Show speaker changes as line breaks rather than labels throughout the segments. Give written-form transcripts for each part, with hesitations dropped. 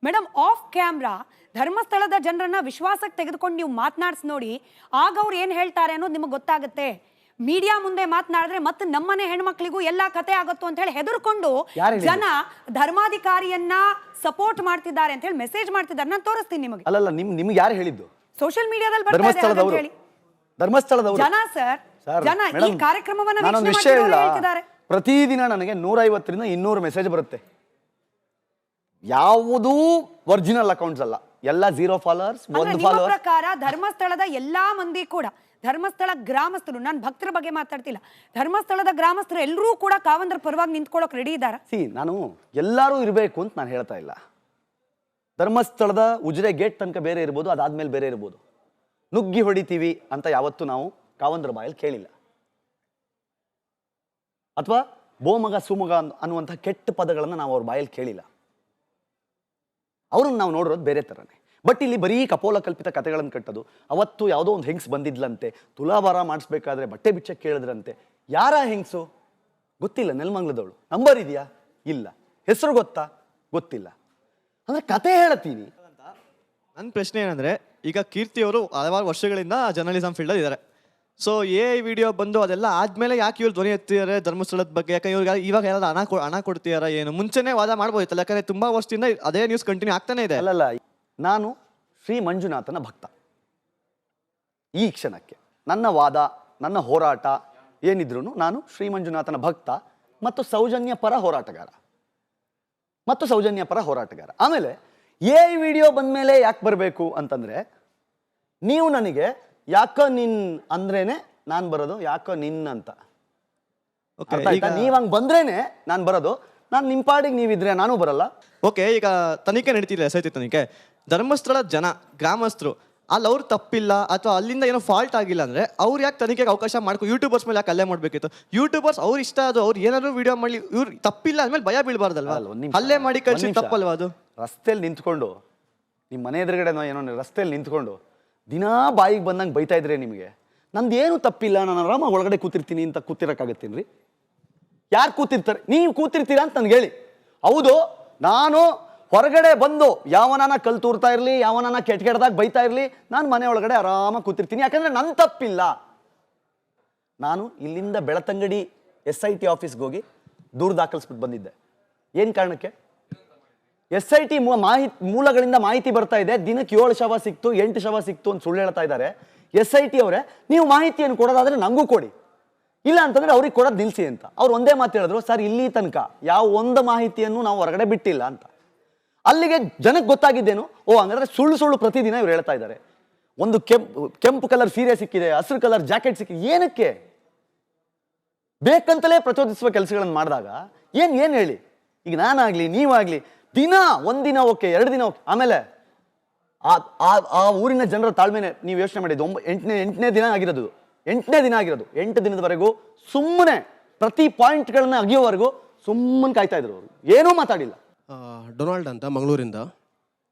Madam of camera ಧರ್ಮಸ್ಥಳದ ಜನರನ್ನ ವಿಶ್ವಾಸಕ್ಕೆ ತೆಗೆದುಕೊಂಡು ನೀವು ಮಾತನಾಡಿಸಿ ನೋಡಿ, ಆಗ ಅವ್ರು ಏನ್ ಹೇಳ್ತಾರೆ ಅನ್ನೋದು ನಿಮಗೆ ಗೊತ್ತಾಗುತ್ತೆ. ಮೀಡಿಯಾ ಮುಂದೆ ಮಾತನಾಡಿದ್ರೆ ಮತ್ತೆ ನಮ್ಮನೆ ಹೆಣ್ಮಕ್ಳಿಗೂ ಎಲ್ಲಾ ಕತೆ ಆಗುತ್ತೋ ಅಂತ ಹೇಳಿ ಹೆದರ್ಕೊಂಡು ಜನ ಧರ್ಮಾಧಿಕಾರಿಯನ್ನ ಸಪೋರ್ಟ್ ಮಾಡ್ತಿದ್ದಾರೆ ಅಂತ ಹೇಳಿ ಮೆಸೇಜ್ ಮಾಡ್ತಿದ್ದಾರೆ. ನಾನು ತೋರಿಸ್ತೀನಿ ನಿಮಗೆ.
ಅಲ್ಲಲ್ಲ, ನಿಮ್ಗೆ ಯಾರು ಹೇಳಿದ್ದು?
ಸೋಷಿಯಲ್ ಮೀಡಿಯಾದಲ್ಲಿ ಬರ್ತಾ ಇದೆ.
ಧರ್ಮಸ್ಥಳದವರು
ಜನ ಸರ್, ಜನ ಈ ಕಾರ್ಯಕ್ರಮವನ್ನ
ವಿಷಯ ಇಲ್ಲ. ಪ್ರತಿದಿನ ನನಗೆ 150ರಿಂದ 200 ಮೆಸೇಜ್ ಬರುತ್ತೆ. ಯಾವುದೂ ಒರಿಜಿನಲ್ ಅಕೌಂಟ್ಸ್ ಅಲ್ಲ, ಎಲ್ಲ 0 ಫಾಲೋವರ್ಸ್, 1 ಫಾಲೋವರ್.
ಪ್ರಕಾರ ಧರ್ಮಸ್ಥಳದ ಎಲ್ಲಾ ಮಂದಿ ಕೂಡ, ಧರ್ಮಸ್ಥಳ ಗ್ರಾಮಸ್ಥರು, ನಾನು ಭಕ್ತರ ಬಗ್ಗೆ ಮಾತಾಡ್ತಿಲ್ಲ, ಧರ್ಮಸ್ಥಳದ ಗ್ರಾಮಸ್ಥರು ಎಲ್ಲರೂ ಕೂಡ ಕಾವಂದ್ರ ಪರವಾಗಿ ನಿಂತ್ಕೊಳ್ಳೋಕೆ ರೆಡಿ ಇದ್ದಾರೆ.
ನಾನು ಎಲ್ಲರೂ ಇರಬೇಕು ಅಂತ ನಾನು ಹೇಳ್ತಾ ಇಲ್ಲ. ಧರ್ಮಸ್ಥಳದ ಉಜಿರೆ ಗೇಟ್ ತನಕ ಬೇರೆ ಇರ್ಬೋದು, ಅದಾದ್ಮೇಲೆ ಬೇರೆ ಇರ್ಬೋದು. ನುಗ್ಗಿ ಹೊಡಿತೀವಿ ಅಂತ ಯಾವತ್ತೂ ನಾವು ಕಾವಂದ್ರ ಬಾಯಲ್ಲಿ ಕೇಳಿಲ್ಲ. ಅಥವಾ ಬೋಮಗ ಸುಮಗ ಅನ್ನುವಂಥ ಕೆಟ್ಟ ಪದಗಳನ್ನು ನಾವು ಅವ್ರ ಬಾಯಲ್ಲಿ ಕೇಳಿಲ್ಲ. ಅವ್ರನ್ನ ನಾವು ನೋಡಿರೋದು ಬೇರೆ ಥರನೇ. ಬಟ್ ಇಲ್ಲಿ ಬರೀ ಕಪೋಲ ಕಲ್ಪಿತ ಕಥೆಗಳನ್ನು ಕಟ್ಟೋದು. ಅವತ್ತು ಯಾವುದೋ ಒಂದು ಹೆಂಗ್ಸ್ ಬಂದಿದ್ಲಂತೆ, ತುಲಾಭಾರ ಮಾಡಿಸ್ಬೇಕಾದ್ರೆ ಬಟ್ಟೆ ಬಿಚ್ಚಕ್ಕೆ ಕೇಳಿದ್ರಂತೆ. ಯಾರ ಹೆಂಗ್ಸು ಗೊತ್ತಿಲ್ಲ, ನೆಲಮಂಗ್ಲದವಳು. ನಂಬರ್ ಇದೆಯಾ? ಇಲ್ಲ. ಹೆಸರು ಗೊತ್ತಾ? ಗೊತ್ತಿಲ್ಲ. ಅಂದ್ರೆ ಕತೆ ಹೇಳತ್ತೀನಿ.
ನನ್ನ ಪ್ರಶ್ನೆ ಏನಂದ್ರೆ, ಈಗ ಕೀರ್ತಿ ಅವರು ಹಲವಾರು ವರ್ಷಗಳಿಂದ ಜರ್ನಲಿಸಮ್ ಫೀಲ್ಡಲ್ಲಿ ಇದ್ದಾರೆ. ಸೊ ವಿಡಿಯೋ ಬಂದು ಅದೆಲ್ಲ ಆದ್ಮೇಲೆ ಯಾಕೆ ಇವ್ರು ಧ್ವನಿ ಎತ್ತಿದ್ದಾರೆ ಧರ್ಮಸ್ಥಳದ ಬಗ್ಗೆ? ಯಾಕೆ ಇವ್ರಿಗೆ ಇವಾಗ ಯಾರಾದ್ರೂ ಹಣ ಕೊಡ್ತೀಯಾರ ಏನು? ಮುಂಚೆನೇ ವಾದ ಮಾಡ್ಬೋದಿತ್ತಲ್ಲ, ಯಾಕಂದ್ರೆ ತುಂಬಾ ವರ್ಷದಿಂದ ಅದೇ ನ್ಯೂಸ್ ಕಂಟಿನ್ಯೂ ಆಗ್ತಾನೆ ಇದೆ.
ಅಲ್ಲಲ್ಲ, ನಾನು ಶ್ರೀ ಮಂಜುನಾಥನ ಭಕ್ತ. ಈ ಕ್ಷಣಕ್ಕೆ ನನ್ನ ವಾದ, ನನ್ನ ಹೋರಾಟ ಏನಿದ್ರು ನಾನು ಶ್ರೀ ಮಂಜುನಾಥನ ಭಕ್ತ ಮತ್ತು ಸೌಜನ್ಯ ಪರ ಹೋರಾಟಗಾರ. ಆಮೇಲೆ ವಿಡಿಯೋ ಬಂದ್ಮೇಲೆ ಯಾಕೆ ಬರಬೇಕು ಅಂತಂದ್ರೆ, ನೀವು ನನಗೆ ಯಾಕೋ ನಿನ್ ಅಂದ್ರೇನೆ ನಾನು ಬರೋದು, ಯಾಕೋ ನಿನ್ ಅಂತ. ನೀವ್ ಹಂಗ್ ಬಂದ್ರೇನೆ ನಾನು ಬರೋದು. ನಾನು ನಿಮ್ ಪಾಡಿಗೆ ನೀವಿದ್ರೆ ನಾನು ಬರಲ್ಲ.
ಓಕೆ, ಈಗ ತನಿಖೆ ನಡೀತಿಲ್ಲ, SIT ತನಿಖೆ. ಧರ್ಮಸ್ಥಳ ಜನ, ಗ್ರಾಮಸ್ಥರು ಅಲ್ಲಿ ಅವ್ರು ತಪ್ಪಿಲ್ಲ ಅಥವಾ ಅಲ್ಲಿಂದ ಏನೋ ಫಾಲ್ಟ್ ಆಗಿಲ್ಲ ಅಂದ್ರೆ ಅವ್ರು ಯಾಕೆ ತನಿಖೆಗೆ ಅವಕಾಶ ಮಾಡ್ಕೊ? ಯೂಟ್ಯೂಬರ್ಸ್ ಮೇಲೆ ಯಾಕೆ ಅಲ್ಲೇ ಮಾಡ್ಬೇಕಿತ್ತು? ಯೂಟ್ಯೂಬರ್ಸ್ ಅವ್ರು ಇಷ್ಟ ಅದು, ಅವ್ರು ಏನಾದ್ರು ವಿಡಿಯೋ ಮಾಡಿ, ಇವ್ರು ತಪ್ಪಿಲ್ಲ ಅಂದ್ಮೇಲೆ ಭಯ ಬೀಳ್ಬಾರ್ದಲ್ವಾ? ಅಲ್ಲೇ ಮಾಡಿ ಕಳ್ಸಿ ತಪ್ಪಲ್ವಾ ಅದು?
ರಸ್ತೆಯಲ್ಲಿ ನಿಂತ್ಕೊಂಡು, ನಿಮ್ಮ ಮನೆ ಎದುರುಗಡೆ ಏನೋ ರಸ್ತೆಯಲ್ಲಿ ನಿಂತ್ಕೊಂಡು ದಿನಾ ಬಾಯಿಗೆ ಬಂದಂಗೆ ಬೈತಾ ಇದ್ರೆ ನಿಮಗೆ ನಂದೇನು ತಪ್ಪಿಲ್ಲ, ನಾನು ಆರಾಮ ಒಳಗಡೆ ಕೂತಿರ್ತೀನಿ ಅಂತ ಕೂತಿರಕ್ಕಾಗತ್ತೀನಿ ರೀ? ಯಾರು ಕೂತಿರ್ತಾರೆ? ನೀವು ಕೂತಿರ್ತೀರಾ ಅಂತ ನನ್ಗೆ ಹೇಳಿ. ಹೌದು, ನಾನು ಹೊರಗಡೆ ಬಂದು ಯಾವನಾನ ಕಲ್ ತೂರ್ತಾ ಇರಲಿ, ಯಾವನಾನ ಕೆಟ್ಟದಾಗ ಬೈತಾ ಇರಲಿ, ನಾನು ಮನೆ ಒಳಗಡೆ ಆರಾಮಾಗಿ ಕೂತಿರ್ತೀನಿ. ಯಾಕಂದ್ರೆ ನನ್ನ ತಪ್ಪಿಲ್ಲ. ನಾನು ಇಲ್ಲಿಂದ ಬೆಳತಂಗಡಿ SIT ಆಫೀಸ್ಗೆ ಹೋಗಿ ದೂರು ದಾಖಲಿಸ್ಬಿಟ್ಟು ಬಂದಿದ್ದೆ. ಏನು ಕಾರಣಕ್ಕೆ? SIT ಮೂಲಗಳಿಂದ ಮಾಹಿತಿ ಬರ್ತಾ ಇದೆ, ದಿನಕ್ಕೆ 7 ಶವ ಸಿಕ್ತು, 8 ಶವ ಸಿಕ್ತು ಅಂತ ಸುಳ್ಳು ಹೇಳ್ತಾ ಇದ್ದಾರೆ. SIT ಅವರೇ, ನೀವು ಮಾಹಿತಿಯನ್ನು ಕೊಡೋದಾದ್ರೆ ನಂಗೂ ಕೊಡಿ, ಇಲ್ಲ ಅಂತಂದ್ರೆ ಅವ್ರಿಗೆ ಕೊಡೋದು ನಿಲ್ಸಿ ಅಂತ. ಅವ್ರು ಒಂದೇ ಮಾತು ಹೇಳಿದ್ರು, ಸರ್ ಇಲ್ಲಿ ತನಕ ಯಾವ ಒಂದು ಮಾಹಿತಿಯನ್ನು ನಾವು ಹೊರಗಡೆ ಬಿಟ್ಟಿಲ್ಲ ಅಂತ. ಅಲ್ಲಿಗೆ ಜನಕ್ಕೆ ಗೊತ್ತಾಗಿದ್ದೇನು, ಹಂಗಾದ್ರೆ ಸುಳ್ಳು ಪ್ರತಿದಿನ ಇವ್ರು ಹೇಳ್ತಾ ಇದ್ದಾರೆ. ಒಂದು ಕೆಂಪು ಕಲರ್ ಸೀರೆ ಸಿಕ್ಕಿದೆ, ಹಸಿರು ಕಲರ್ ಜಾಕೆಟ್ ಸಿಕ್ಕಿದೆ. ಏನಕ್ಕೆ? ಬೇಕಂತಲೇ ಪ್ರಚೋದಿಸುವ ಕೆಲಸಗಳನ್ನು ಮಾಡಿದಾಗ ಏನ್ ಹೇಳಿ? ಈಗ ನಾನಾಗ್ಲಿ ನೀವಾಗ್ಲಿ ದಿನ, ಒಂದಿನ ಓಕೆ, 2 ದಿನ ಓಕೆ, ಆಮೇಲೆ ಆ ಊರಿನ ಜನರ ತಾಳ್ಮೆನೆ ನೀವು ಯೋಚನೆ ಮಾಡಿದ್ದು. 8ನೇ ದಿನ ಆಗಿರೋದು. 8 ದಿನದವರೆಗೂ ಸುಮ್ಮನೆ ಪ್ರತಿ ಪಾಯಿಂಟ್ಗಳನ್ನ ಅಗಿಯೋವರೆಗೂ ಸುಮ್ಮನೆ ಕಾಯ್ತಾ ಇದ್ರು. ಅವರು ಏನೂ ಮಾತಾಡಿಲ್ಲ.
ಡೊನಾಲ್ಡ್ ಅಂತ ಮಂಗಳೂರಿಂದ,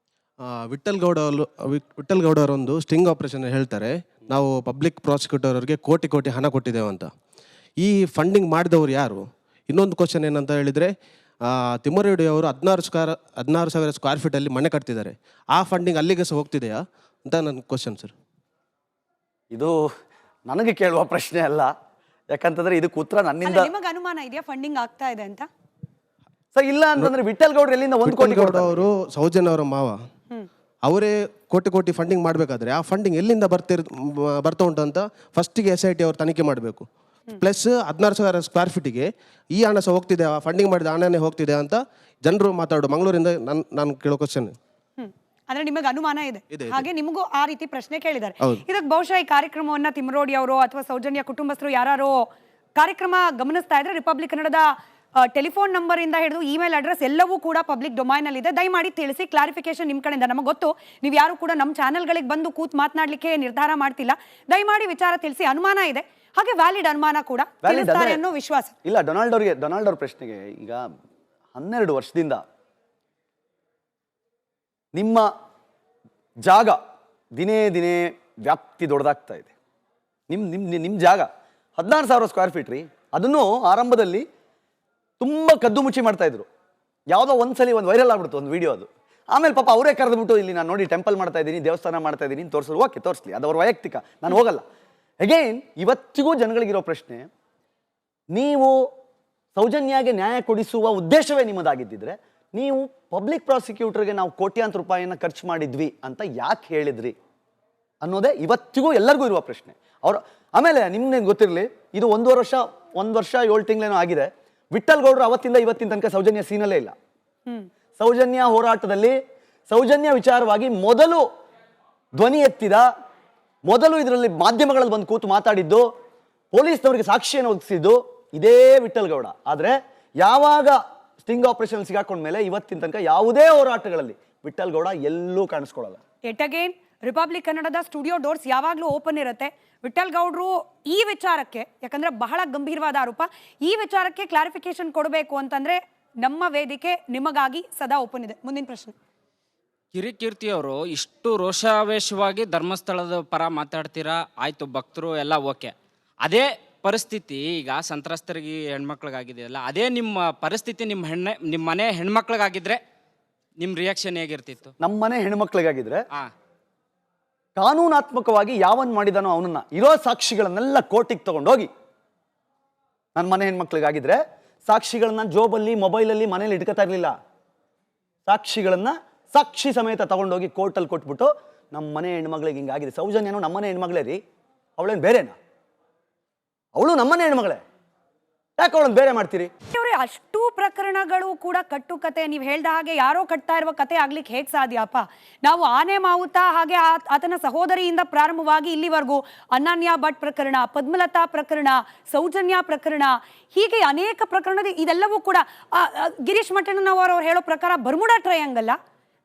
ವಿಠಲ್ ಗೌಡ ಅವರೊಂದು ಸ್ಟಿಂಗ್ ಆಪರೇಷನ್ ಹೇಳ್ತಾರೆ, ನಾವು ಪಬ್ಲಿಕ್ ಪ್ರಾಸಿಕ್ಯೂಟರ್ ಅವ್ರಿಗೆ ಕೋಟಿ ಹಣ ಕೊಟ್ಟಿದ್ದೇವೆ ಅಂತ. ಈ ಫಂಡಿಂಗ್ ಮಾಡಿದವರು ಯಾರು? ಇನ್ನೊಂದು ಕ್ವಶನ್ ಏನಂತ ಹೇಳಿದರೆ, ತಿಮ್ಮರೆಡ್ಡಿ ಅವರು 16,000 ಸ್ಕ್ವೇರ್ ಫೀಟಲ್ಲಿ ಮನೆ ಕಟ್ತಿದ್ದಾರೆ. ಆ ಫಂಡಿಂಗ್ ಅಲ್ಲಿಗೆ ಸಹ ಹೋಗ್ತಿದೆಯಾ ಅಂತ ನನ್ನ ಕ್ವಶನ್ ಸರ್.
ಇದು ನನಗೆ ಕೇಳುವ ಪ್ರಶ್ನೆ ಅಲ್ಲ, ಯಾಕಂತಂದ್ರೆ ಇದಕ್ಕೆ ಉತ್ತರ ನನ್ನಿಂದ.
ನಿಮಗೆ ಅನುಮಾನ ಇದೆಯಾ ಫಂಡಿಂಗ್ ಆಗ್ತಾ ಇದೆ ಅಂತ?
ಸರ್ ಇಲ್ಲ ಅಂತಂದ್ರೆ ವಿಠಲ್ ಗೌಡ್ರು ಎಲ್ಲಿಂದ 1 ಕೋಟಿ
ಗೌಡ ಅವರು ಸೌಜನ್ಯ ಅವರ ಮಾವ, ಅವರೇ ಕೋಟಿ ಫಂಡಿಂಗ್ ಮಾಡಬೇಕಾದ್ರೆ ಆ ಫಂಡಿಂಗ್ ಎಲ್ಲಿಂದ ಬರ್ತಾ ಉಂಟು ಅಂತ ಫಸ್ಟಿಗೆ SIT ಅವರು ತನಿಖೆ ಮಾಡಬೇಕು. ಪ್ಲಸ್ 16,000 ಸ್ಕ್ವೇರ್ ಫೀಟಿಗೆ ಈ ಹಣ ಸಹ ಹೋಗ್ತಿದೆ, ಫಂಡಿಂಗ್ ಮಾಡಿದ ಹಣನೇ ಹೋಗ್ತಿದೆ ಅಂತ ಜನರು ಮಾತಾಡೋ ಮಂಗಳೂರಿಂದ ನಾನು ಕೇಳೋ ಕ್ವಶನ್.
ಅಂದ್ರೆ ನಿಮಗೆ ಅನುಮಾನ ಇದೆ, ಹಾಗೆ ನಿಮಗೂ ಆ ರೀತಿ ಪ್ರಶ್ನೆ ಕೇಳಿದ್ದಾರೆ. ಇದಕ್ಕೆ ಬಹುಶಃ ಈ ಕಾರ್ಯಕ್ರಮವನ್ನ ತಿಮ್ಮರೋಡಿ ಅವರು ಅಥವಾ ಸೌಜನ್ಯ ಕುಟುಂಬಸ್ಥರು ಯಾರು ಕಾರ್ಯಕ್ರಮ ಗಮನಿಸ್ತಾ ಇದ್ರೆ, ರಿಪಬ್ಲಿಕ್ ಕನ್ನಡದ ಟೆಲಿಫೋನ್ ನಂಬರ್ ಇಂದ ಹಿಡಿದು ಇಮೇಲ್ ಅಡ್ರೆಸ್ ಎಲ್ಲವೂ ಕೂಡ ಪಬ್ಲಿಕ್ ಡೊಮೈನ್ ಅಲ್ಲಿ ಇದೆ. ದಯಮಾಡಿ ತಿಳಿಸಿ, ಕ್ಲಾರಿಫಿಕೇಶನ್ ನಿಮ್ ಕಡೆಯಿಂದ. ನಮಗೆ ಗೊತ್ತು ನೀವು ಯಾರು ಕೂಡ ನಮ್ಮ ಚಾನೆಲ್ಗಳಿಗೆ ಬಂದು ಕೂತ್ ಮಾತನಾಡ್ಲಿಕ್ಕೆ ನಿರ್ಧಾರ ಮಾಡ್ತಿಲ್ಲ. ದಯಮಾಡಿ ವಿಚಾರ ತಿಳಿಸಿ. ಅನುಮಾನ ಇದೆ, ಹಾಗೆ ವ್ಯಾಲಿಡ್ ಅನುಮಾನ ಕೂಡ ಅನ್ನೋ ವಿಶ್ವಾಸ
ಇಲ್ಲ. ಡೊನಾಲ್ಡ್ ಅವ್ರ ಪ್ರಶ್ನೆಗೆ, ಈಗ 12 ವರ್ಷದಿಂದ ನಿಮ್ಮ ಜಾಗ ದಿನೇ ವ್ಯಾಪ್ತಿ ದೊಡ್ಡದಾಗ್ತಾ ಇದೆ. ನಿಮ್ಮ ಜಾಗ 16,000 ಸ್ಕ್ವೇರ್ ಫೀಟ್ ರೀ. ಅದನ್ನು ಆರಂಭದಲ್ಲಿ ತುಂಬ ಕದ್ದು ಮುಚ್ಚಿ ಮಾಡ್ತಾ ಇದ್ರು. ಯಾವುದೋ ಒಂದ್ಸಲಿ ಒಂದು ವೈರಲ್ ಆಗ್ಬಿಡ್ತು ಒಂದು ವಿಡಿಯೋ. ಆಮೇಲೆ ಪಾಪ ಅವರೇ ಕರೆದ್ಬಿಟ್ಟು ಇಲ್ಲಿ ನಾನು ನೋಡಿ ಟೆಂಪಲ್ ಮಾಡ್ತಾ ಇದ್ದೀನಿ, ದೇವಸ್ಥಾನ ಮಾಡ್ತಾ ಇದ್ದೀನಿ ತೋರಿಸೋದು, ಓಕೆ ತೋರಿಸ್ಲಿ, ಅದು ಅವ್ರ ವೈಯಕ್ತಿಕ, ನಾನು ಹೋಗಲ್ಲ. ಅಗೈನ್ ಇವತ್ತಿಗೂ ಜನಗಳಿಗಿರೋ ಪ್ರಶ್ನೆ, ನೀವು ಸೌಜನ್ಯಾಗೆ ನ್ಯಾಯ ಕೊಡಿಸುವ ಉದ್ದೇಶವೇ ನಿಮ್ಮದಾಗಿದ್ದಿದ್ರೆ ನೀವು ಪಬ್ಲಿಕ್ ಪ್ರಾಸಿಕ್ಯೂಟರ್ಗೆ ನಾವು ಕೋಟ್ಯಾಂತರ ರೂಪಾಯಿಯನ್ನು ಖರ್ಚು ಮಾಡಿದ್ವಿ ಅಂತ ಯಾಕೆ ಹೇಳಿದ್ರಿ ಅನ್ನೋದೇ ಇವತ್ತಿಗೂ ಎಲ್ಲರಿಗೂ ಇರುವ ಪ್ರಶ್ನೆ. ಅವರು ಆಮೇಲೆ ನಿಮ್ಗೆ ಗೊತ್ತಿರಲಿ, ಇದು 1 ವರ್ಷ 7 ತಿಂಗಳೇನೋ ಆಗಿದೆ. ವಿಠಲ್ ಗೌಡ್ರು ಅವತ್ತಿಂದ ಇವತ್ತಿನ ತನಕ ಸೌಜನ್ಯ ಸೀನಲ್ಲೇ ಇಲ್ಲ. ಸೌಜನ್ಯ ಹೋರಾಟದಲ್ಲಿ ಸೌಜನ್ಯ ವಿಚಾರವಾಗಿ ಮೊದಲು ಧ್ವನಿ ಎತ್ತಿದ, ಮೊದಲು ಇದರಲ್ಲಿ ಮಾಧ್ಯಮಗಳಲ್ಲಿ ಬಂದು ಕೂತು ಮಾತಾಡಿದ್ದು, ಪೊಲೀಸ್ನವರಿಗೆ ಸಾಕ್ಷಿಯನ್ನು ಒದಗಿಸಿದ್ದು ಇದೇ ವಿಠಲ್ ಗೌಡ. ಆದರೆ ಯಾವಾಗ ಸ್ಟಿಂಗ್ ಆಪರೇಷನ್ ಸಿಗಾಕೊಂಡ್ಮೇಲೆ ಇವತ್ತಿನ ತನಕ ಯಾವುದೇ ಹೋರಾಟಗಳಲ್ಲಿ ವಿಠಲ್ ಗೌಡ ಎಲ್ಲೂ ಕಾಣಿಸ್ಕೊಳ್ಳಲ್ಲ.
ಎಟ್ ಅಗೇನ್ ರಿಪಬ್ಲಿಕ್ ಕನ್ನಡದ ಸ್ಟುಡಿಯೋ ಡೋರ್ಸ್ ಯಾವಾಗಲೂ ಓಪನ್ ಇರುತ್ತೆ. ವಿಠಲ್ ಗೌಡ್ರು ಈ ವಿಚಾರಕ್ಕೆ, ಯಾಕಂದ್ರೆ ಬಹಳ ಗಂಭೀರವಾದ ಆರೋಪ, ಈ ವಿಚಾರಕ್ಕೆ ಕ್ಲಾರಿಫಿಕೇಶನ್ ಕೊಡಬೇಕು ಅಂತಂದ್ರೆ ನಮ್ಮ ವೇದಿಕೆ ನಿಮಗಾಗಿ ಸದಾ ಓಪನ್ ಇದೆ. ಮುಂದಿನ ಪ್ರಶ್ನೆ.
ಕಿರಿಕೀರ್ತಿ ಅವರು ಇಷ್ಟು ರೋಷಾವೇಶವಾಗಿ ಧರ್ಮಸ್ಥಳದ ಪರ ಮಾತಾಡ್ತೀರಾ, ಆಯ್ತು ಭಕ್ತರು ಎಲ್ಲ ಓಕೆ. ಅದೇ ಪರಿಸ್ಥಿತಿ ಈಗ ಸಂತ್ರಸ್ತರಿಗೆ ಹೆಣ್ಮಕ್ಳಿಗಾಗಿದೆಯಲ್ಲ, ಅದೇ ನಿಮ್ಮ ಪರಿಸ್ಥಿತಿ ನಿಮ್ಮ ಮನೆ ಹೆಣ್ಮಕ್ಳಿಗಾಗಿದ್ರೆ ನಿಮ್ಮ ರಿಯಾಕ್ಷನ್ ಹೇಗಿರ್ತಿತ್ತು?
ನಮ್ಮ ಮನೆ ಹೆಣ್ಮಕ್ಳಿಗಾಗಿದ್ರೆ
ಹಾ,
ಕಾನೂನಾತ್ಮಕವಾಗಿ ಯಾವನ್ ಮಾಡಿದಾನೋ ಅವನನ್ನ ಇರೋ ಸಾಕ್ಷಿಗಳನ್ನೆಲ್ಲ ಕೋರ್ಟಿಗೆ ತಗೊಂಡೋಗಿ, ನನ್ನ ಮನೆ ಹೆಣ್ಮಕ್ಳಿಗಾಗಿದ್ರೆ ಸಾಕ್ಷಿಗಳನ್ನ ಜೋಬಲ್ಲಿ ಮೊಬೈಲಲ್ಲಿ ಮನೇಲಿ ಇಟ್ಕೋತಾ ಇರಲಿಲ್ಲ. ಸಾಕ್ಷಿಗಳನ್ನ ಸಾಕ್ಷಿ ಸಮೇತ ತಗೊಂಡೋಗಿ ಕೋರ್ಟಲ್ಲಿ ಕೊಟ್ಬಿಟ್ಟು ನಮ್ಮ ಮನೆ ಹೆಣ್ಮಗಳಿಗೆ ಹಿಂಗಾಗಿದೆ. ಸೌಜನ್ಯನು ನಮ್ಮನೆ ಹೆಣ್ಮಗಳೇ ರೀ, ಅವಳೇನು ಬೇರೆನಾ? ಅವಳು ನಮ್ಮನೆ ಹೆಣ್ಮಗಳೇ, ಯಾಕೆ ಅವಳನ್ನು ಬೇರೆ ಮಾಡ್ತೀರಿ?
ಅಷ್ಟು ಪ್ರಕರಣಗಳು ಕೂಡ ಕಟ್ಟುಕತೆ. ನೀವು ಹೇಳ್ದ ಹಾಗೆ ಯಾರೋ ಕಟ್ತಾ ಇರುವ ಕತೆ ಆಗ್ಲಿಕ್ಕೆ ಹೇಗೆ ಸಾಧ್ಯಪ್ಪ? ನಾವು ಆನೆ ಮಾವುತ ಹಾಗೆ ಆತನ ಸಹೋದರಿಯಿಂದ ಪ್ರಾರಂಭವಾಗಿ ಇಲ್ಲಿವರೆಗೂ ಅನನ್ಯ ಭಟ್ ಪ್ರಕರಣ, ಪದ್ಮಲತಾ ಪ್ರಕರಣ, ಸೌಜನ್ಯ ಪ್ರಕರಣ, ಹೀಗೆ ಅನೇಕ ಪ್ರಕರಣದ ಇದೆಲ್ಲವೂ ಕೂಡ ಗಿರೀಶ್ ಮಠಣ್ಣನವರು ಹೇಳೋ ಪ್ರಕಾರ Bermuda triangle,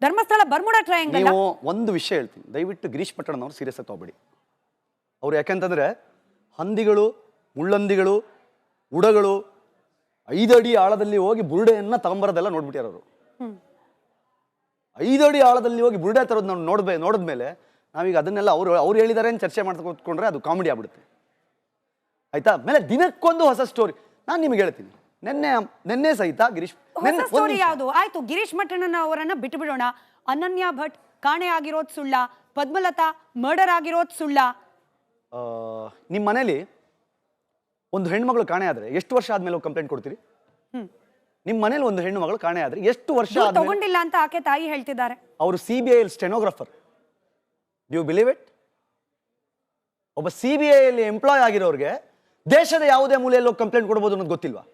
Dharmasthala Bermuda triangle.
ನೀವು ಒಂದು ವಿಷಯ ಹೇಳ್ತೀನಿ, ದಯವಿಟ್ಟು ಗಿರೀಶ್ ಮಠಣ್ಣನವರು ಸೀರಿಯಸ್ ಆಗಿ ತಗೋಬೇಡಿ. ಅವ್ರು ಯಾಕೆಂತಂದ್ರೆ ಹಂದಿಗಳು, ಮುಳ್ಳಂದಿಗಳು, ಉಡಗಳು 5 ಅಡಿ ಆಳದಲ್ಲಿ ಹೋಗಿ ಬುರುಡೆಯನ್ನ ತಗೊಂಬರೋದೆಲ್ಲ ನೋಡ್ಬಿಟ್ಟಾರ ಅವರು. 5 ಅಡಿ ಆಳದಲ್ಲಿ ಹೋಗಿ ಬುರುಡೆ ತರೋದು ನಾವು ನೋಡಿದ್ಮೇಲೆ ನಾವೀಗ ಅದನ್ನೆಲ್ಲ ಅವ್ರು ಹೇಳಿದಾರೆ ಚರ್ಚೆ ಮಾಡ್ತಾ ಕೂತ್ಕೊಂಡ್ರೆ ಅದು ಕಾಮಿಡಿ ಆಗ್ಬಿಡುತ್ತೆ. ಆಯ್ತಾ? ಮೇಲೆ ದಿನಕ್ಕೊಂದು ಹೊಸ ಸ್ಟೋರಿ. ನಾನು ನಿಮ್ಗೆ ಹೇಳ್ತೀನಿ, ನೆನ್ನೆ ಸಹಿತ ಗಿರೀಶ್
ಸ್ಟೋರಿ ಯಾವುದು ಆಯ್ತು, ಗಿರೀಶ್ ಮಠಣ್ಣನವರನ್ನ ಬಿಟ್ಟು ಬಿಡೋಣ. ಅನನ್ಯ ಭಟ್ ಕಾಣೆ ಆಗಿರೋದು ಸುಳ್ಳ, ಪದ್ಮಲತಾ ಮರ್ಡರ್ ಆಗಿರೋದು ಸುಳ್ಳ.
ನಿಮ್ಮ ಮನೇಲಿ ಒಂದು ಹೆಣ್ಮಗಳು ಕಾಣೆ ಆದ್ರೆ ಎಷ್ಟು ವರ್ಷ ಆದ್ಮೇಲೆ ಕಂಪ್ಲೇಂಟ್ ಕೊಡ್ತೀರಿ? ನಿಮ್ಮ ಮನೇಲಿ ಒಂದು ಹೆಣ್ಣು ಮಗಳು ಕಾಣೆ ಆದ್ರೆ ಎಷ್ಟು ವರ್ಷ
ತಗೊಂಡಿಲ್ಲ ಅಂತ ಆಕೆ ತಾಯಿ ಹೇಳ್ತಿದ್ದಾರೆ.
ಅವರು CBI stenographer. Do believe it? ಒಬ್ಬ CBI ಎಂಪ್ಲಾಯ್ ಆಗಿರೋರಿಗೆ ದೇಶದ ಯಾವುದೇ ಮೂಲೆಯಲ್ಲಿ ಕಂಪ್ಲೇಂಟ್ ಕೊಡಬಹುದು ಅನ್ನೋದು ಗೊತ್ತಿಲ್ವಾ?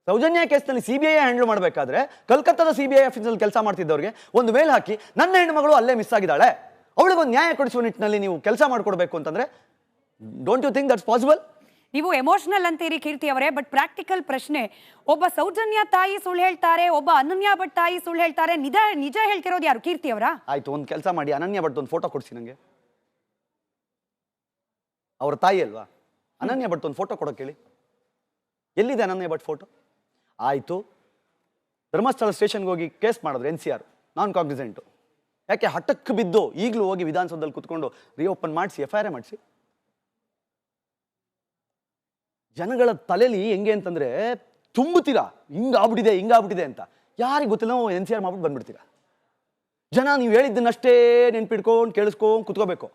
ಸೌಜನ್ಯ ಕೇಸ್ನಲ್ಲಿ CBI ಹ್ಯಾಂಡಲ್ ಮಾಡಬೇಕಾದ್ರೆ ಕಲ್ಕತ್ತಾದ CBI ಆಫೀಸಲ್ಲಿ ಕೆಲಸ ಮಾಡ್ತಿದ್ದವ್ರಿಗೆ ಒಂದು ಮೇಲ್ ಹಾಕಿ ನನ್ನ ಹೆಣ್ಣುಮಗಳು ಅಲ್ಲೇ ಮಿಸ್ ಆಗಿದ್ದಾಳೆ, ಅವಳಿಗೊಂದು ನ್ಯಾಯ ಕೊಡಿಸುವ ನಿಟ್ಟಿನಲ್ಲಿ ನೀವು ಕೆಲಸ ಮಾಡ್ಕೊಡ್ಬೇಕು ಅಂತಂದ್ರೆ don't you think that's possible?
ನೀವು ಎಮೋಷನಲ್ ಅಂತೀರಿ ಕೀರ್ತಿ ಅವರೇ, ಬಟ್ ಪ್ರಾಕ್ಟಿಕಲ್ ಪ್ರಶ್ನೆ. ಒಬ್ಬ ಸೌಜನ್ಯ ತಾಯಿ ಸುಳ್ಳು ಹೇಳ್ತಾರೆ, ಒಬ್ಬ ಅನನ್ಯ ಭಟ್ ತಾಯಿ ಸುಳ್ಳು ಹೇಳ್ತಾರೆ, ನಿಜ ಹೇಳ್ತಿರೋದು ಯಾರು? ಕೀರ್ತಿ ಅವರ?
ಆಯ್ತು, ಒಂದು ಕೆಲಸ ಮಾಡಿ, ಅನನ್ಯ ಭಟ್ ಒಂದು ಫೋಟೋ ಕೊಡಿಸಿ ನಂಗೆ. ಅವ್ರ ತಾಯಿ ಅಲ್ವಾ? ಅನನ್ಯ ಭಟ್ ಒಂದು ಫೋಟೋ ಕೊಡೋಕೆ ಹೇಳಿ. ಎಲ್ಲಿದೆ ಅನನ್ಯ ಭಟ್ ಫೋಟೋ? ಆಯ್ತು, ಧರ್ಮಸ್ಥಳ ಸ್ಟೇಷನ್ಗೆ ಹೋಗಿ ಕೇಸ್ ಮಾಡಿದ್ರು NCR, ನಾನ್ ಕಾಗ್ನಿಸೆಂಟು. ಯಾಕೆ ಹಠಕ್ಕೆ ಬಿದ್ದು ಈಗಲೂ ಹೋಗಿ ವಿಧಾನಸೌಧದಲ್ಲಿ ಕುತ್ಕೊಂಡು ರಿಓಪನ್ ಮಾಡಿಸಿ FIR ಮಾಡಿಸಿ. ಜನಗಳ ತಲೆಯಲ್ಲಿ ಹೆಂಗೆ ಅಂತಂದ್ರೆ ತುಂಬುತ್ತೀರಾ, ಹಿಂಗಾಗ್ಬಿಟ್ಟಿದೆ ಅಂತ. ಯಾರಿಗೆ ಗೊತ್ತಿಲ್ಲ NCR ಮಾಡ್ಬಿಟ್ಟು ಬಂದ್ಬಿಡ್ತೀರಾ. ಜನ ನೀವು ಹೇಳಿದ್ದನ್ನಷ್ಟೇ ನೆನ್ಪಿಡ್ಕೊಂಡು ಕೇಳಿಸ್ಕೊಂಡು ಕುತ್ಕೋಬೇಕು.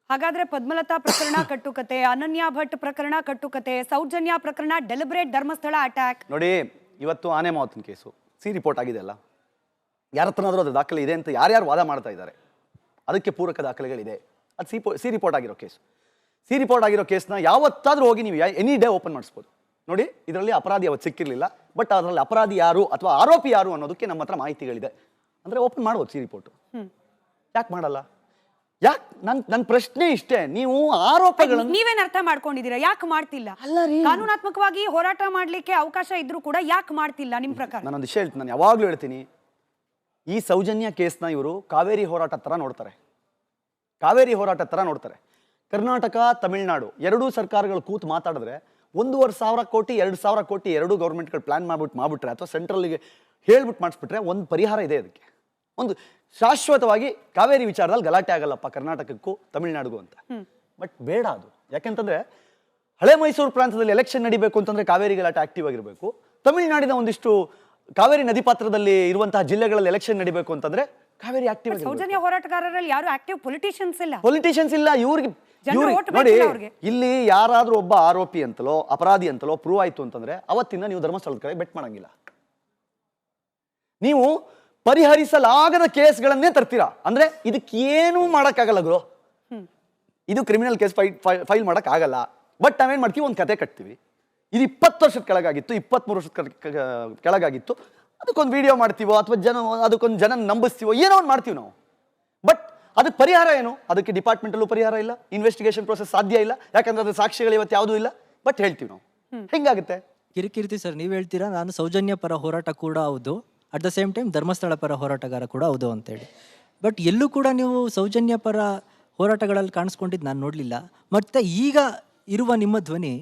ಹಾಗಾದ್ರೆ ಪದ್ಮಲತಾ ಪ್ರಕರಣ ಕಟ್ಟುಕತೆ, ಅನನ್ಯ ಭಟ್ ಪ್ರಕರಣ ಕಟ್ಟುಕತೆ, ಸೌಜನ್ಯ ಪ್ರಕರಣ ಡೆಲಿಬ್ರೇಟ್ ಧರ್ಮಸ್ಥಳ ಅಟ್ಯಾಕ್.
ನೋಡಿ, ಇವತ್ತು ಆನೆ ಮಾವತನ ಕೇಸು ರಿಪೋರ್ಟ್ ಆಗಿದೆ ಅಲ್ಲ, ಯಾರ ಹತ್ರನಾದ್ರೂ ಅದು ದಾಖಲೆ ಇದೆ ಅಂತ ಯಾರ್ಯಾರು ವಾದ ಮಾಡ್ತಾ ಇದ್ದಾರೆ, ಅದಕ್ಕೆ ಪೂರಕ ದಾಖಲೆಗಳಿದೆ. ಅದು ರಿಪೋರ್ಟ್ ಆಗಿರೋ ಕೇಸು. ರಿಪೋರ್ಟ್ ಆಗಿರೋ ಕೇಸ್ನ ಯಾವತ್ತಾದ್ರೂ ಹೋಗಿ ನೀವು ಎನಿ ಡೇ ಓಪನ್ ಮಾಡಿಸ್ಬೋದು. ನೋಡಿ, ಇದರಲ್ಲಿ ಅಪರಾಧಿ ಅವತ್ತು ಸಿಕ್ಕಿರಲಿಲ್ಲ, ಬಟ್ ಅದರಲ್ಲಿ ಅಪರಾಧಿ ಯಾರು ಅಥವಾ ಆರೋಪಿ ಯಾರು ಅನ್ನೋದಕ್ಕೆ ನಮ್ಮ ಹತ್ರ ಮಾಹಿತಿಗಳಿದೆ. ಅಂದ್ರೆ ಓಪನ್ ಮಾಡ್ಬೋದು ರಿಪೋರ್ಟ್. ಯಾಕೆ ಮಾಡಲ್ಲ? ಯಾಕೆ? ನನ್ನ ಪ್ರಶ್ನೆ ಇಷ್ಟೇ. ನೀವು ಆರೋಪಗಳನ್ನು
ನೀವೇನ್ ಅರ್ಥ ಮಾಡ್ಕೊಂಡಿದ್ದೀರಾ? ಯಾಕೆ ಮಾಡ್ತಿಲ್ಲ? ಕಾನೂನಾತ್ಮಕವಾಗಿ ಹೋರಾಟ ಮಾಡ್ಲಿಕ್ಕೆ ಅವಕಾಶ ಇದ್ರೂ ಕೂಡ ಯಾಕೆ ಮಾಡ್ತಿಲ್ಲ ನಿಮ್ ಪ್ರಕಾರ?
ನಾನೊಂದು ವಿಷಯ ಹೇಳ್ತೀನಿ, ನಾನು ಯಾವಾಗ್ಲೂ ಹೇಳ್ತೀನಿ, ಈ ಸೌಜನ್ಯ ಕೇಸ್ನ ಇವರು ಕಾವೇರಿ ಹೋರಾಟ ತರ ನೋಡ್ತಾರೆ. ಕರ್ನಾಟಕ, ತಮಿಳುನಾಡು ಎರಡೂ ಸರ್ಕಾರಗಳು ಕೂತು ಮಾತಾಡಿದ್ರೆ 1,500 ಕೋಟಿ 2,000 ಕೋಟಿ ಎರಡೂ ಗೌರ್ಮೆಂಟ್ಗಳು ಪ್ಲಾನ್ ಮಾಡ್ಬಿಟ್ರೆ ಅಥವಾ ಸೆಂಟ್ರಲ್ಗೆ ಹೇಳ್ಬಿಟ್ಟು ಮಾಡಿಸ್ಬಿಟ್ರೆ ಒಂದು ಪರಿಹಾರ ಇದೆ. ಅದಕ್ಕೆ ಒಂದು ಶಾಶ್ವತವಾಗಿ ಕಾವೇರಿ ವಿಚಾರದಲ್ಲಿ ಗಲಾಟೆ ಆಗಲ್ಲಪ್ಪ ಕರ್ನಾಟಕಕ್ಕೂ ತಮಿಳುನಾಡಿಗೂ ಅಂತ. ಬಟ್ ಬೇಡ ಅದು. ಯಾಕೆಂತಂದ್ರೆ ಹಳೆ ಮೈಸೂರು ಪ್ರಾಂತದಲ್ಲಿ ಎಲೆಕ್ಷನ್ ನಡಿಬೇಕು ಅಂತಂದ್ರೆ ಕಾವೇರಿ ಗಲಾಟೆ ಆಕ್ಟಿವ್ ಆಗಿರಬೇಕು. ತಮಿಳುನಾಡಿನ ಒಂದಿಷ್ಟು ಕಾವೇರಿ ನದಿ ಪಾತ್ರದಲ್ಲಿ ಇರುವಂತಹ ಜಿಲ್ಲೆಗಳಲ್ಲಿ ಎಲೆಕ್ಷನ್ ನಡಿಬೇಕು ಅಂತಂದ್ರೆ ಕಾವೇರಿ ಆಕ್ಟಿವ್
ಸೌಜನ್ಯ ಹೋರಾಟಗಾರರಲ್ಲಿ ಯಾರು ಆಕ್ಟಿವ್ ಪೊಲಿಟಿಷಿಯನ್ಸ್ ಇಲ್ಲ.
ಪೊಲಿಟಿಷಿಯನ್ಸ್ ಇಲ್ಲ. ಇವ್ರಿಗೆ
ಜನರು vote
ನೋಡಿ,
ಬೇಕಿಲ್ಲ ಅವ್ರಿಗೆ.
ಇಲ್ಲಿ ಯಾರಾದ್ರೂ ಒಬ್ಬ ಆರೋಪಿ ಅಂತಲೋ ಅಪರಾಧಿ ಅಂತಲೋ ಪ್ರೂವ್ ಆಯ್ತು ಅಂತಂದ್ರೆ ಅವತ್ತಿನ ನೀವು ಧರ್ಮಸ್ಥಳದ ಕಡೆ ಬೆಟ್ ಮಾಡಂಗಿಲ್ಲ. ನೀವು ಪರಿಹರಿಸಲಾಗದ ಕೇಸ್ಗಳನ್ನೇ ತರ್ತೀರಾ. ಅಂದ್ರೆ ಇದಕ್ಕೇನು ಮಾಡಕ್ಕಾಗಲ್ಲ ಗುರು, ಇದು ಕ್ರಿಮಿನಲ್ ಕೇಸ್ ಫೈಲ್ ಮಾಡಕ್ ಆಗಲ್ಲ. ಬಟ್ ನಾವೇನ್ ಮಾಡ್ತೀವಿ, ಒಂದು ಕತೆ ಕಟ್ತೀವಿ. ಇದು 20 ವರ್ಷದ ಕೆಳಗಾಗಿತ್ತು, 23 ವರ್ಷದ ಕೆಳಗಾಗಿತ್ತು, ಅದಕ್ಕೊಂದು ವಿಡಿಯೋ ಮಾಡ್ತೀವೋ ಅಥವಾ ಅದಕ್ಕೊಂದು ಜನ ನಂಬಿಸ್ತೀವೋ, ಏನೋ ಒಂದು ಮಾಡ್ತೀವಿ ನಾವು. ಬಟ್ ಅದಕ್ಕೆ ಪರಿಹಾರ ಏನು? ಅದಕ್ಕೆ ಡಿಪಾರ್ಟ್ಮೆಂಟಲ್ಲೂ ಪರಿಹಾರ ಇಲ್ಲ, ಇನ್ವೆಸ್ಟಿಗೇಷನ್ ಪ್ರೊಸೆಸ್ ಸಾಧ್ಯ ಇಲ್ಲ, ಯಾಕಂದ್ರೆ ಅದ್ರ ಸಾಕ್ಷಿಗಳು ಇವತ್ತು ಯಾವುದೂ ಇಲ್ಲ. ಬಟ್ ಹೇಳ್ತೀವಿ ನಾವು, ಹೆಂಗಾಗುತ್ತೆ?
ಕಿರಿಕಿರ್ತಿ ಸರ್, ನೀವು ಹೇಳ್ತೀರಾ ನಾನು ಸೌಜನ್ಯ ಪರ ಹೋರಾಟ ಕೂಡ ಹೌದು, at the same time Dharmasthala ಪರ ಹೋರಾಟಗಾರ ಕೂಡ ಹೌದು ಅಂತೇಳಿ. ಬಟ್ ಎಲ್ಲೂ ಕೂಡ ನೀವು ಸೌಜನ್ಯ ಪರ ಹೋರಾಟಗಳಲ್ಲಿ ಕಾಣಿಸ್ಕೊಂಡಿದ್ದು ನಾನು ನೋಡಲಿಲ್ಲ. ಮತ್ತು ಈಗ ಇರುವ ನಿಮ್ಮ ಧ್ವನಿ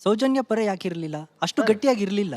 ಸೌಜನ್ಯ ಪರ ಯಾಕಿರಲಿಲ್ಲ, ಅಷ್ಟು ಗಟ್ಟಿಯಾಗಿರಲಿಲ್ಲ.